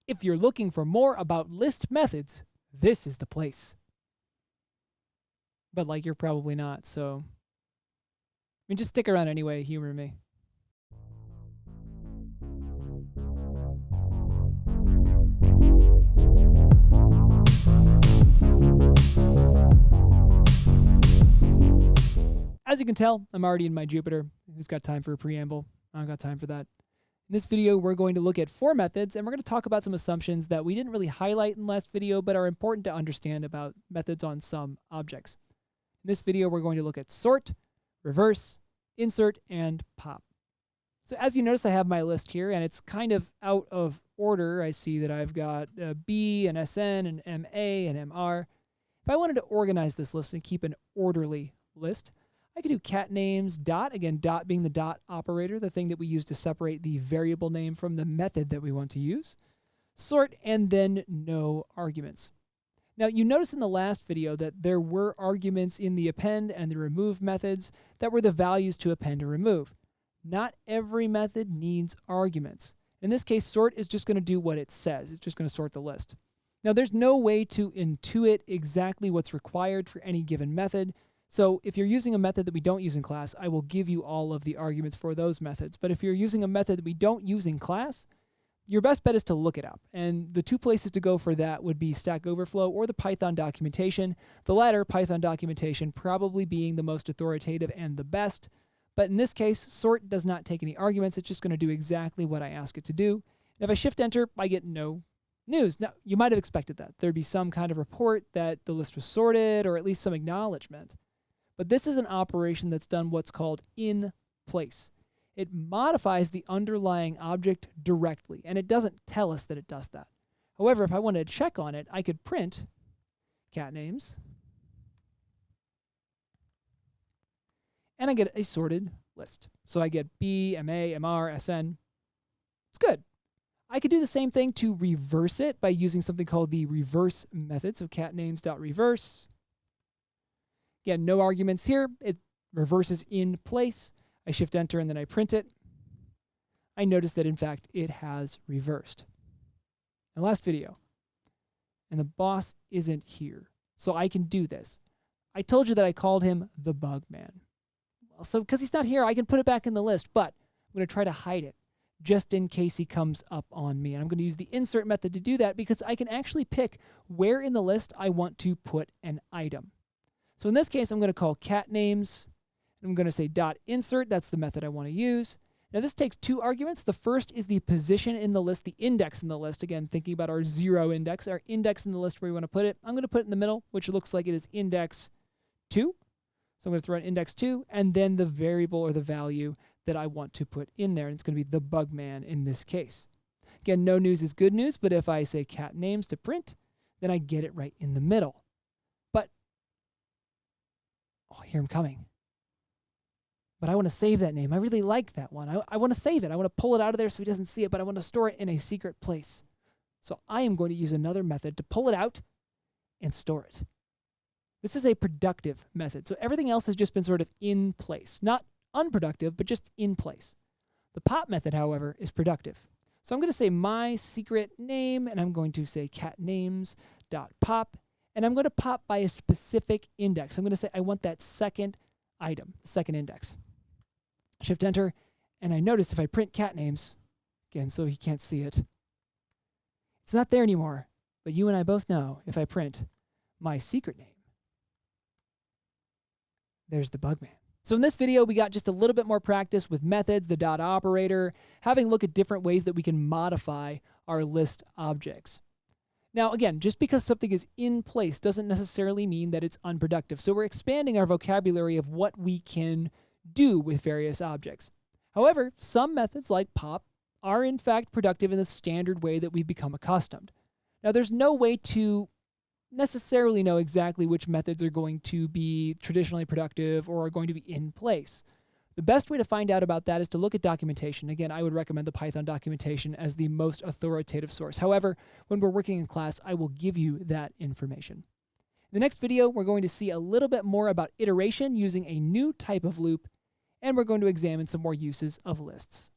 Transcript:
If you're looking for more about list methods, this is the place. But like, you're probably not, so I mean, just stick around anyway, humor me. As you can tell, I'm already in my Jupyter. Who's got time for a preamble? I don't got time for that. In this video, we're going to look at 4 methods, and we're going to talk about some assumptions that we didn't really highlight in the last video, but are important to understand about methods on some objects. In this video, we're going to look at sort, reverse, insert, and pop. So as you notice, I have my list here, and it's kind of out of order. I see that I've got B, and SN, and MA, and MR. If I wanted to organize this list and keep an orderly list, I could do cat names dot, again, dot being the dot operator, the thing that we use to separate the variable name from the method that we want to use, sort, and then no arguments. Now, you notice in the last video that there were arguments in the append and the remove methods that were the values to append or remove. Not every method needs arguments. In this case, sort is just going to do what it says. It's just going to sort the list. Now, there's no way to intuit exactly what's required for any given method. So if you're using a method that we don't use in class, I will give you all of the arguments for those methods. But if you're using a method that we don't use in class, your best bet is to look it up. And the 2 places to go for that would be Stack Overflow or the Python documentation. The latter, Python documentation, probably being the most authoritative and the best. But in this case, sort does not take any arguments. It's just going to do exactly what I ask it to do. And if I shift enter, I get no news. Now, you might have expected that. There'd be some kind of report that the list was sorted or at least some acknowledgement. But this is an operation that's done what's called in place. It modifies the underlying object directly, and it doesn't tell us that it does that. However, if I wanted to check on it, I could print cat names, and I get a sorted list. So I get B, MA, MR, SN. It's good. I could do the same thing to reverse it by using something called the reverse method. So cat names.reverse. Again, no arguments here. It reverses in place. I shift enter and then I print it. I notice that in fact it has reversed. And last video. And the boss isn't here. So I can do this. I told you that I called him the bug man. Well, so because he's not here, I can put it back in the list, but I'm going to try to hide it just in case he comes up on me. And I'm going to use the insert method to do that because I can actually pick where in the list I want to put an item. So in this case, I'm going to call cat names. I'm going to say dot insert. That's the method I want to use. Now this takes 2 arguments. The first is the position in the list, the index in the list. Again, thinking about our 0 index, our index in the list where we want to put it. I'm going to put it in the middle, which looks like it is index 2. So I'm going to throw in index 2, and then the variable or the value that I want to put in there. And it's going to be the bug man in this case. Again, no news is good news, but if I say cat names to print, then I get it right in the middle. Oh, I hear him coming. But I want to save that name. I really like that one. I want to save it. I want to pull it out of there so he doesn't see it, but I want to store it in a secret place. So I am going to use another method to pull it out and store it. This is a productive method. So everything else has just been sort of in place. Not unproductive, but just in place. The pop method, however, is productive. So I'm going to say my secret name, and I'm going to say cat names.pop. And I'm going to pop by a specific index. I'm going to say I want that second item, the second index. Shift enter, and I notice if I print cat names, again, so he can't see it, it's not there anymore. But you and I both know if I print my secret name, there's the bug man. So in this video, we got just a little bit more practice with methods, the dot operator, having a look at different ways that we can modify our list objects. Now, again, just because something is in place doesn't necessarily mean that it's unproductive. So we're expanding our vocabulary of what we can do with various objects. However, some methods like pop are in fact productive in the standard way that we've become accustomed. Now, there's no way to necessarily know exactly which methods are going to be traditionally productive or are going to be in place. The best way to find out about that is to look at documentation. Again, I would recommend the Python documentation as the most authoritative source. However, when we're working in class, I will give you that information. In the next video, we're going to see a little bit more about iteration using a new type of loop, and we're going to examine some more uses of lists.